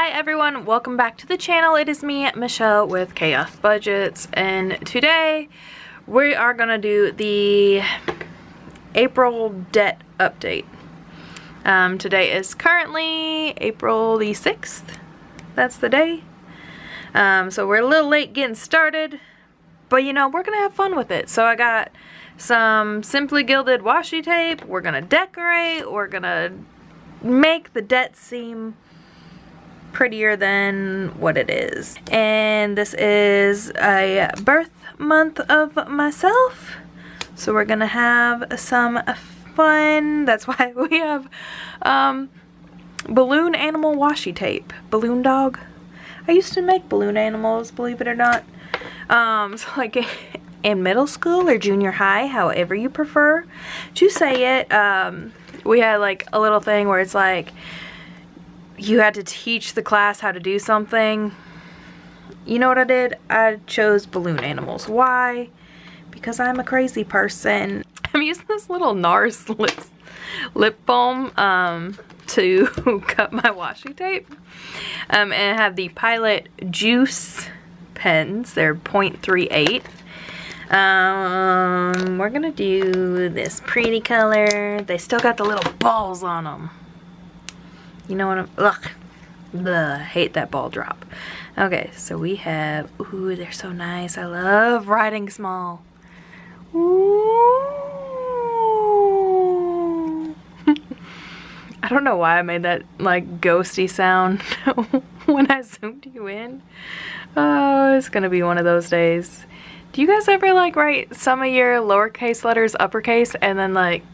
Hi everyone, welcome back to the channel. It is me, Michelle with Chaos Budgets, and today we are gonna do the April debt update. Today is currently April the 6th. That's the day. So we're a little late getting started, but you know, we're gonna have fun with it. So I got some Simply Gilded washi tape. We're gonna decorate. We're gonna make the debt seem prettier than what it is. And this is a birth month of myself, so we're gonna have some fun. That's why we have balloon animal washi tape. Balloon dog. I used to make balloon animals, believe it or not. So like in middle school or junior high, however you prefer to say it, we had like a little thing where it's like you had to teach the class how to do something. You know what I did? I chose balloon animals. Why? Because I'm a crazy person. I'm using this little NARS lip balm to cut my washi tape. And I have the Pilot Juice pens. They're 0.38. We're gonna do this pretty color. They still got the little balls on them. You know what I'm, ugh, bleh, hate that ball drop. Okay, so we have, ooh, they're so nice. I love writing small. Ooh. I don't know why I made that like ghosty sound when I zoomed you in. Oh, it's gonna be one of those days. Do you guys ever like write some of your lowercase letters uppercase and then like,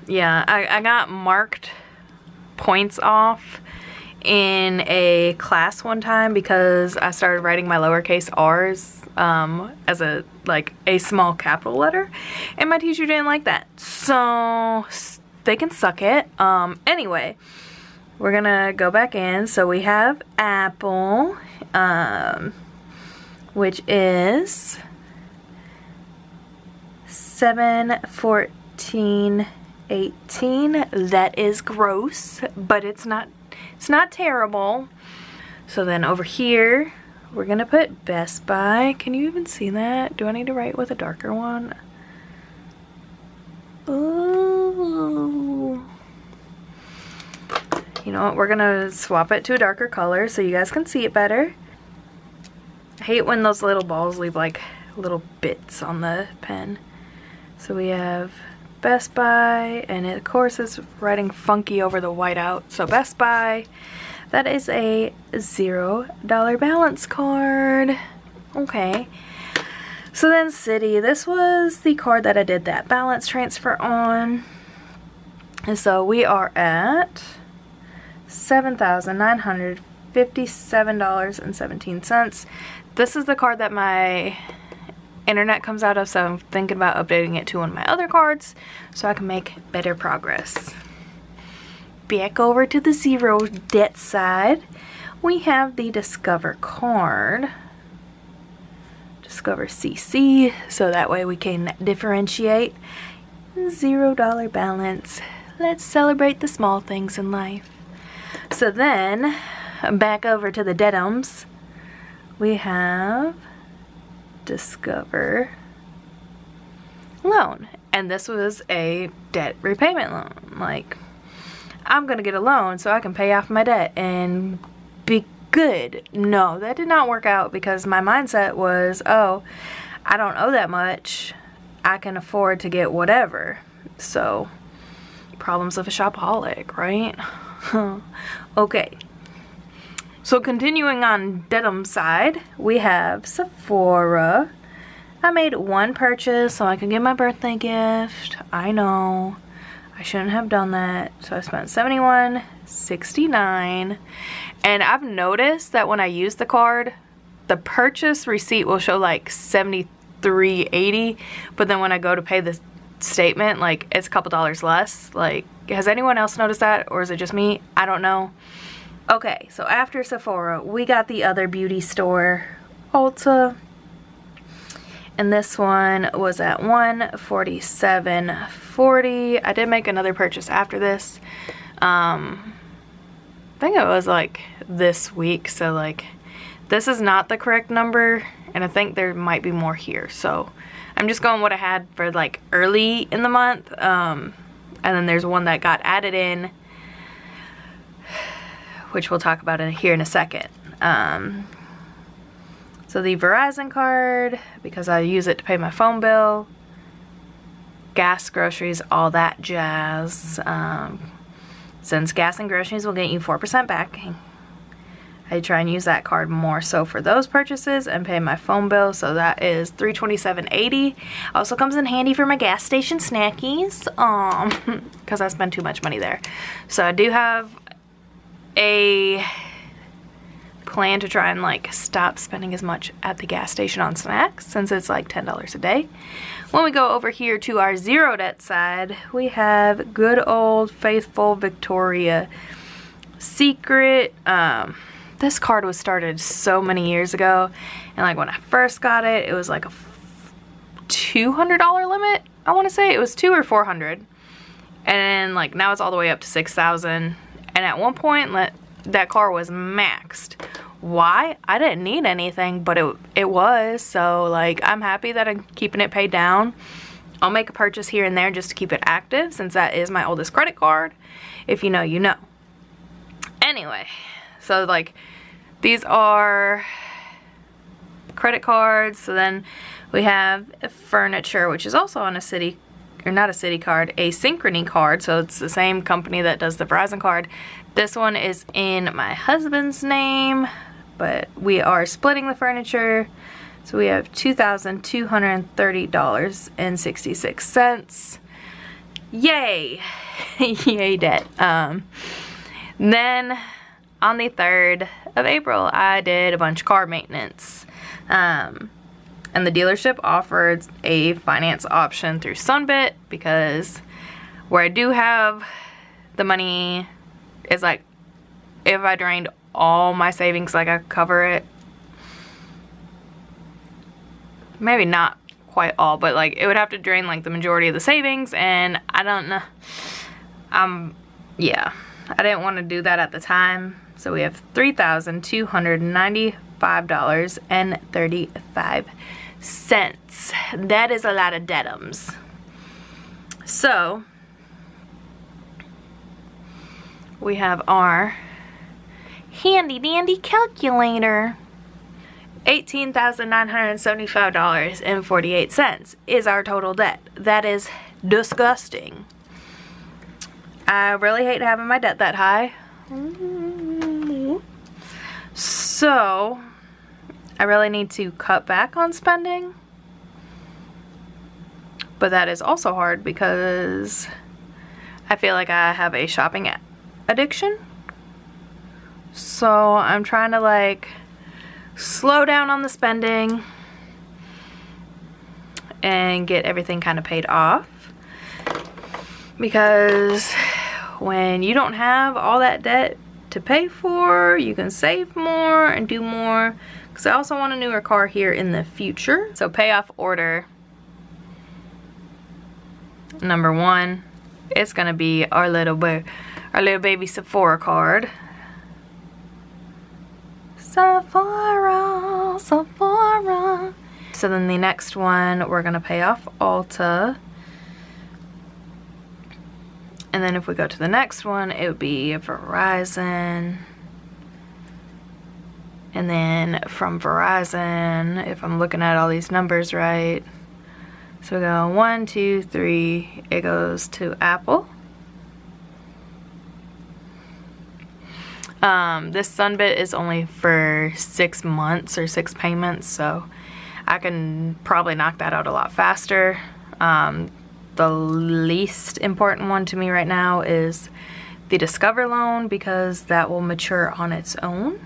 yeah, I got marked points off in a class one time because I started writing my lowercase r's as a small capital letter, and my teacher didn't like that, so they can suck it. Anyway, we're gonna go back in. So we have apple, which is 7/14/18. That is gross, but it's not terrible. So then over here we're gonna put Best Buy. Can you even see that? Do I need to write with a darker one? Ooh. You know what, we're gonna swap it to a darker color so you guys can see it better. I hate when those little balls leave like little bits on the pen. So we have Best Buy, and it, of course, is writing funky over the whiteout. So Best Buy, that is a $0 balance card. Okay. So then City, this was the card that I did that balance transfer on. And so we are at $7,957.17. This is the card that my internet comes out of, so I'm thinking about updating it to one of my other cards so I can make better progress. Back over to the zero debt side, we have the Discover card. Discover CC, so that way we can differentiate. $0 balance. Let's celebrate the small things in life. So then, back over to the Deadums, we have Discover loan, and this was a debt repayment loan. Like, I'm gonna get a loan so I can pay off my debt and be good. No, that did not work out because my mindset was, oh, I don't owe that much, I can afford to get whatever. So problems of a shopaholic, right? Okay, so continuing on Dedum's side, we have Sephora. I made one purchase so I could get my birthday gift. I know, I shouldn't have done that. So I spent $71.69. And I've noticed that when I use the card, the purchase receipt will show like $73.80. But then when I go to pay the statement, like, it's a couple dollars less. Like, has anyone else noticed that? Or is it just me? I don't know. Okay, so after Sephora, we got the other beauty store, Ulta. And this one was at $147.40. I did make another purchase after this. think it was like this week, so like this is not the correct number, and I think there might be more here, so I'm just going what I had for like early in the month, and then there's one that got added in, which we'll talk about here in a second. So the Verizon card, because I use it to pay my phone bill, gas, groceries, all that jazz. Since gas and groceries will get you 4% back, I try and use that card more so for those purchases and pay my phone bill. So that is $327.80. Also comes in handy for my gas station snackies, because I spend too much money there. So I do have a plan to try and like stop spending as much at the gas station on snacks, since it's like $10 a day. When we go over here to our zero debt side, we have good old faithful Victoria's Secret. This card was started so many years ago, and like when I first got it, it was like a $200 limit. I want to say it was $200 or $400, and like now it's all the way up to $6,000. And at one point that card was maxed. Why? I didn't need anything, but it was, so like I'm happy that I'm keeping it paid down. I'll make a purchase here and there just to keep it active, since that is my oldest credit card. If you know, you know. Anyway, so like these are credit cards. So then we have furniture, which is also on a city, or not a city card, a Synchrony card. So it's the same company that does the Verizon card. This one is in my husband's name, but we are splitting the furniture. So we have $2,230.66. Yay! Yay debt. Then on the 3rd of April, I did a bunch of car maintenance. And the dealership offered a finance option through Sunbit, because where I do have the money is like, if I drained all my savings, like I cover it. Maybe not quite all, but like it would have to drain like the majority of the savings, and I don't know. Yeah, I didn't want to do that at the time. So we have $3,295.35. That is a lot of deadums. So we have our handy dandy calculator. $18,975.48 is our total debt. That is disgusting. I really hate having my debt that high. So I really need to cut back on spending. But that is also hard because I feel like I have a shopping addiction. So I'm trying to like slow down on the spending and get everything kind of paid off, because when you don't have all that debt to pay for, you can save more and do more, because I also want a newer car here in the future. So payoff order number 1, it's gonna be our little baby Sephora card. Sephora. So then the next one, we're gonna pay off Ulta. And then if we go to the next one, it would be Verizon. And then from Verizon, if I'm looking at all these numbers right, so we go 1, 2, 3, it goes to Apple. This Sunbit is only for 6 months or 6 payments, so I can probably knock that out a lot faster. The least important one to me right now is the Discover loan, because that will mature on its own,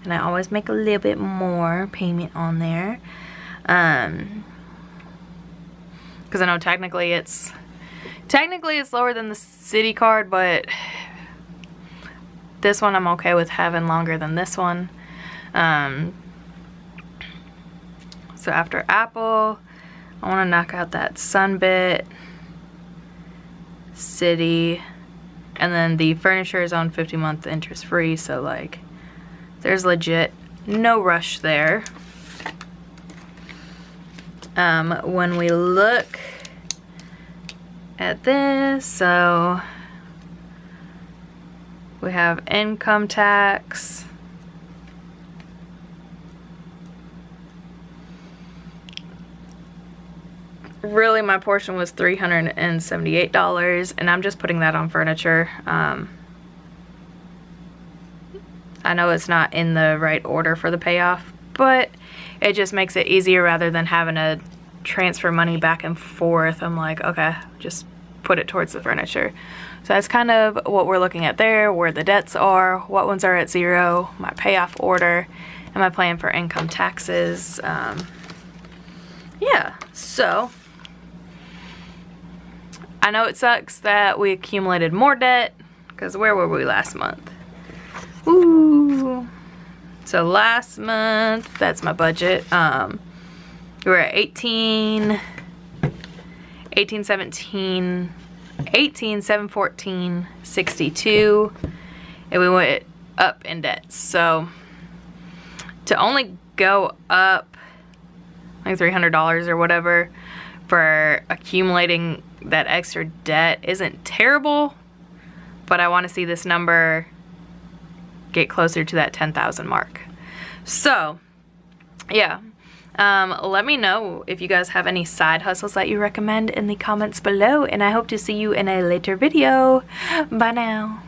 and I always make a little bit more payment on there, because I know technically it's lower than the city card, but this one I'm okay with having longer than this one. So after Apple, I want to knock out that Sunbit, City, And then the furniture is on 50-month interest free, so like there's legit no rush there. When we look at this, so we have income tax. Really, my portion was $378, and I'm just putting that on furniture. I know it's not in the right order for the payoff, but it just makes it easier rather than having to transfer money back and forth. I'm like, okay, just put it towards the furniture. So that's kind of what we're looking at there, where the debts are, what ones are at zero, my payoff order, and my plan for income taxes. Yeah, so I know it sucks that we accumulated more debt, because where were we last month? Ooh. So last month, that's my budget. We were at 18, 714, 62, and we went up in debt. So to only go up like $300 or whatever for accumulating that extra debt isn't terrible, but I want to see this number get closer to that 10,000 mark. So yeah, let me know if you guys have any side hustles that you recommend in the comments below, and I hope to see you in a later video. Bye now.